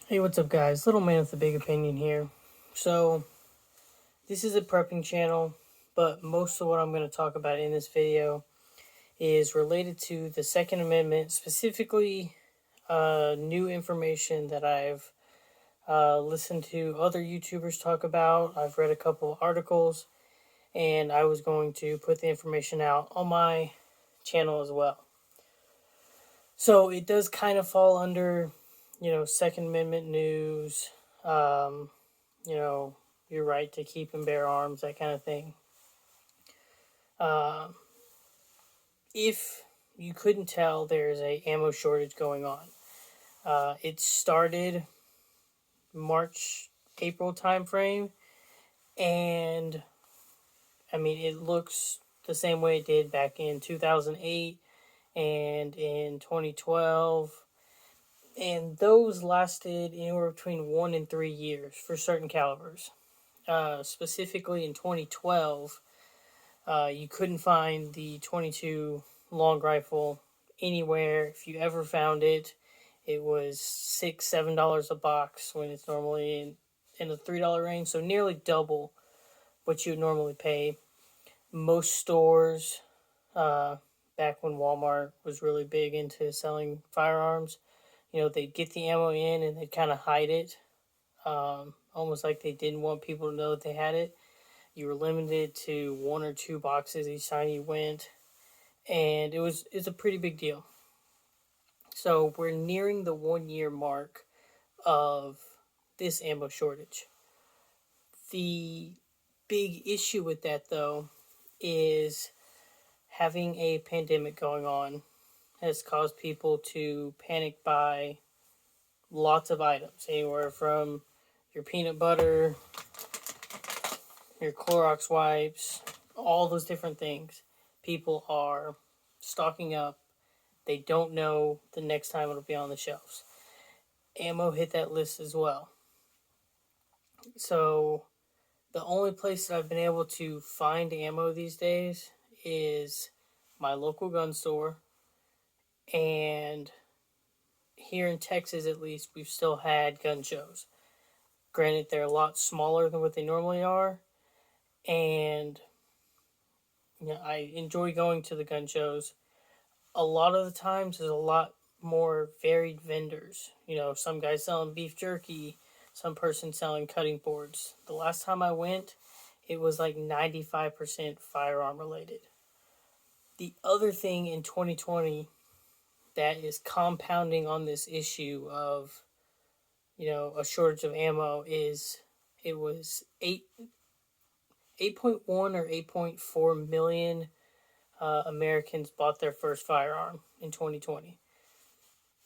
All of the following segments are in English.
Hey, what's up, guys? Little man with a big opinion here. So, this is a prepping channel, but most of what I'm going to talk about in this video is related to the Second Amendment, specifically new information that I've listened to other YouTubers talk about. I've read a couple of articles, and I was going to put the information out on my channel as well. So, it does kind of fall under, Second Amendment news. Um, you know, your right to keep and bear arms, that kind of thing. Uh, if you couldn't tell, there's a ammo shortage going on. It started March, April timeframe, and I mean, it looks the same way it did back in 2008 and in 2012. And those lasted anywhere between 1 and 3 years for certain calibers. Specifically in 2012, you couldn't find the 22 long rifle anywhere. If you ever found it, it was $6-7 a box when it's normally in the $3 range, so nearly double what you would normally pay. Most stores, uh, back when Walmart was really big into selling firearms, they'd get the ammo in and they'd kind of hide it, almost like they didn't want people to know that they had it. You were limited to 1 or 2 boxes each time you went, and it's a pretty big deal. So we're nearing the 1 year mark of this ammo shortage. The big issue with that, though, is having a pandemic going on has caused people to panic buy lots of items, anywhere from your peanut butter, your Clorox wipes, all those different things. People are stocking up. They don't know the next time it'll be on the shelves. Ammo hit that list as well. So the only place that I've been able to find ammo these days is my local gun store. And here in Texas, at least, we've still had gun shows. Granted, they're a lot smaller than what they normally are. And I enjoy going to the gun shows. A lot of the times, there's a lot more varied vendors. Some guy selling beef jerky, some person selling cutting boards. The last time I went, it was like 95% firearm related. The other thing in 2020 that is compounding on this issue of, a shortage of ammo is it was 8.1 or 8.4 million Americans bought their first firearm in 2020.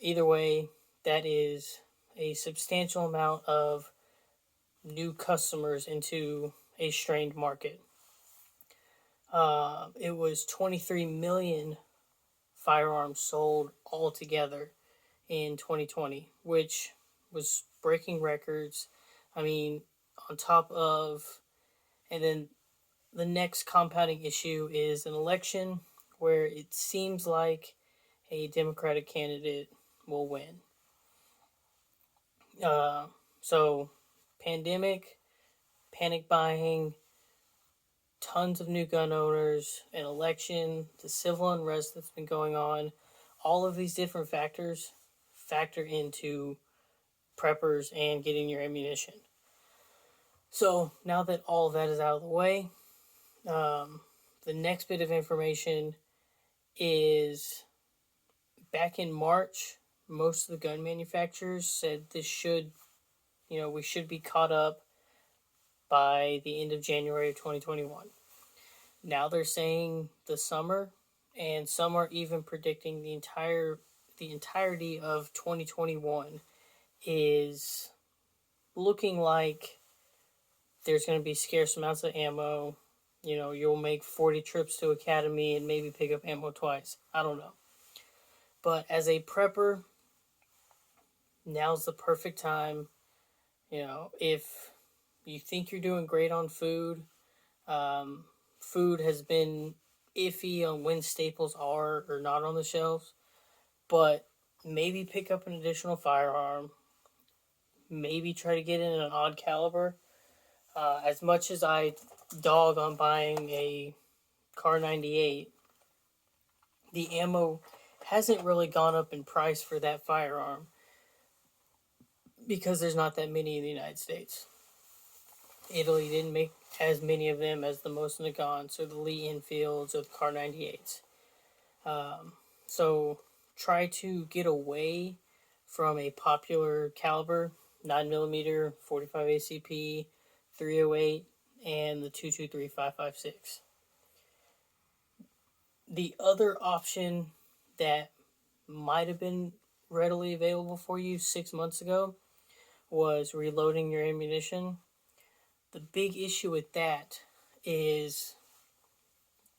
Either way, that is a substantial amount of new customers into a strained market. It was 23 million firearms sold altogether in 2020, which was breaking records. I mean, on top of, and then the next compounding issue is an election where it seems like a Democratic candidate will win. So, pandemic, panic buying, tons of new gun owners, an election, the civil unrest that's been going on, all of these different factors factor into preppers and getting your ammunition. So now that all of that is out of the way, the next bit of information is back in March, most of the gun manufacturers said we should be caught up by the end of January of 2021. Now they're saying the summer, and some are even predicting the entirety of 2021 is looking like there's going to be scarce amounts of ammo. You'll make 40 trips to Academy and maybe pick up ammo twice. I don't know. But as a prepper, now's the perfect time. If you think you're doing great on food, food has been iffy on when staples are or not on the shelves, but maybe pick up an additional firearm. maybe try to get in an odd caliber. As much as I dog on buying a Car 98, the ammo hasn't really gone up in price for that firearm because there's not that many in the United States. Italy didn't make as many of them as the Mosin Nagants or the Lee Enfields or the Car 98s. So try to get away from a popular caliber, 9mm, 45 ACP, 308, and the 223-556. The other option that might have been readily available for you 6 months ago was reloading your ammunition. The big issue with that is,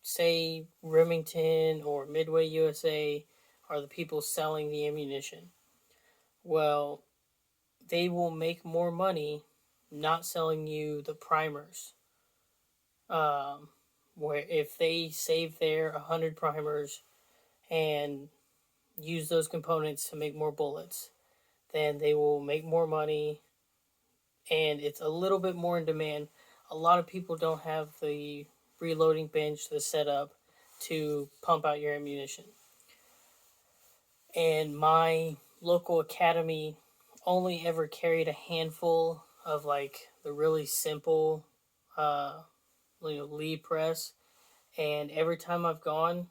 say, Remington or Midway USA are the people selling the ammunition. Well, they will make more money not selling you the primers. Where if they save their 100 primers and use those components to make more bullets, then they will make more money, and it's a little bit more in demand. A lot of people don't have the reloading bench, the setup to pump out your ammunition. And my local academy only ever carried a handful of like the really simple lead press, and every time I've gone,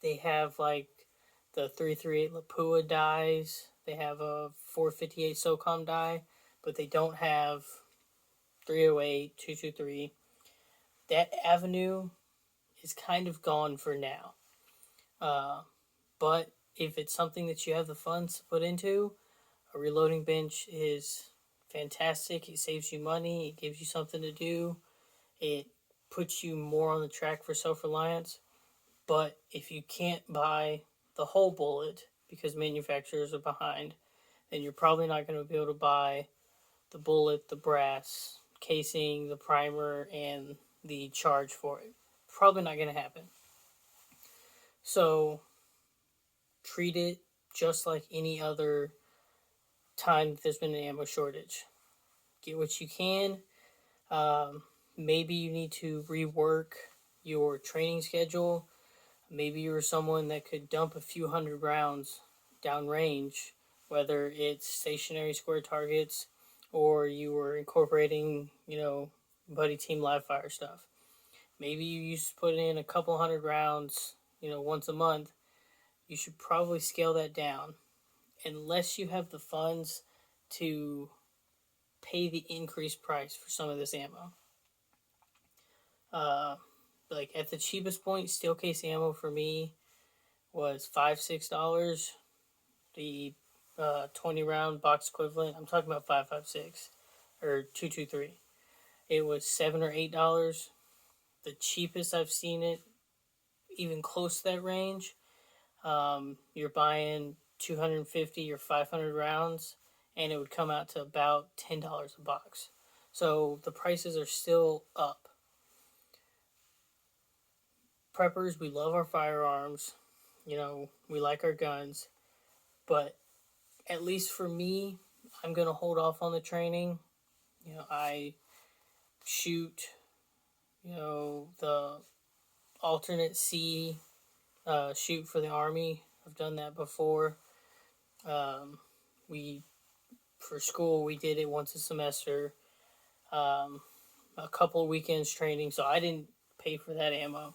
they have like the 338 Lapua dies. They have a 458 SOCOM die, but they don't have 308, 223. That avenue is kind of gone for now. But if it's something that you have the funds to put into, a reloading bench is fantastic. It saves you money. It gives you something to do. It puts you more on the track for self-reliance. But if you can't buy the whole bullet because manufacturers are behind, then you're probably not going to be able to buy the bullet, the brass, casing, the primer, and the charge for it. Probably not going to happen. So treat it just like any other time that there's been an ammo shortage. Get what you can. Maybe you need to rework your training schedule. Maybe you're someone that could dump a few hundred rounds downrange, whether it's stationary square targets or you were incorporating, buddy team live fire stuff. Maybe you used to put in a couple hundred rounds, once a month. You should probably scale that down unless you have the funds to pay the increased price for some of this ammo. Like at the cheapest point, steel case ammo for me was $5-6. The 20 round box equivalent, I'm talking about 5.56 or 223. It was $7 or $8. The cheapest I've seen it, even close to that range, you're buying 250 or 500 rounds, and it would come out to about $10 a box. So the prices are still up. Preppers, we love our firearms. We like our guns. But at least for me, I'm going to hold off on the training. I shoot, the alternate C shoot for the Army. I've done that before. For school, we did it once a semester. A couple of weekends training, so I didn't pay for that ammo.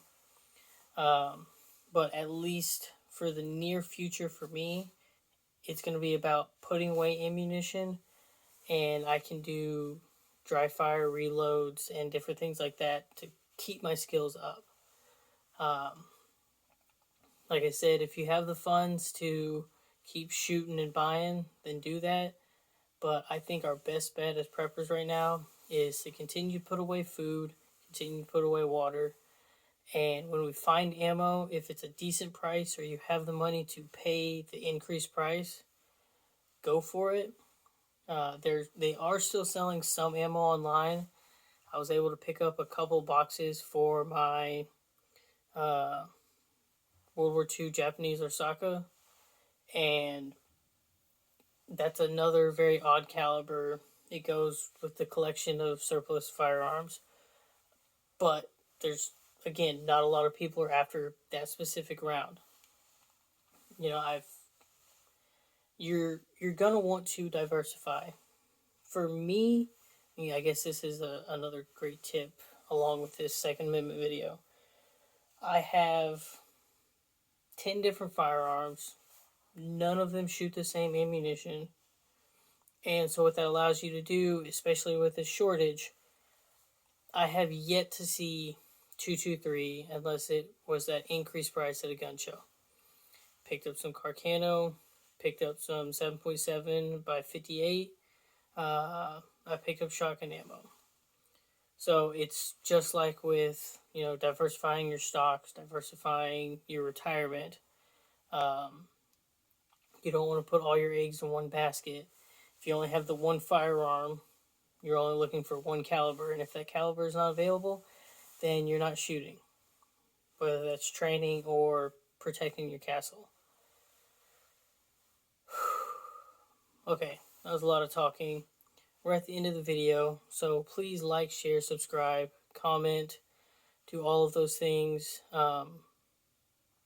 But at least for the near future for me, it's going to be about putting away ammunition, and I can do dry fire reloads and different things like that to keep my skills up. Like I said, if you have the funds to keep shooting and buying, then do that. But I think our best bet as preppers right now is to continue to put away food, continue to put away water. And when we find ammo, if it's a decent price or you have the money to pay the increased price, go for it. They are still selling some ammo online. I was able to pick up a couple boxes for my World War II Japanese Osaka, and That's another very odd caliber. It goes with the collection of surplus firearms, but there's, again, not a lot of people are after that specific round. You know, you're gonna want to diversify. For me, I guess this is another great tip along with this Second Amendment video. I have 10 different firearms. None of them shoot the same ammunition. And so, what that allows you to do, especially with this shortage, I have yet to see 223 unless it was that increased price at a gun show. Picked up some Carcano, picked up some 7.7 by 58. I picked up shotgun ammo. So it's just like with, diversifying your stocks, diversifying your retirement. Um, you don't want to put all your eggs in one basket. If you only have the one firearm, you're only looking for one caliber, and if that caliber is not available, then you're not shooting, whether that's training or protecting your castle. Okay, that was a lot of talking. We're at the end of the video, so please like, share, subscribe, comment, do all of those things.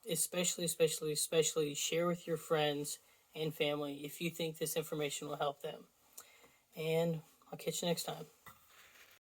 Especially share with your friends and family if you think this information will help them. And I'll catch you next time.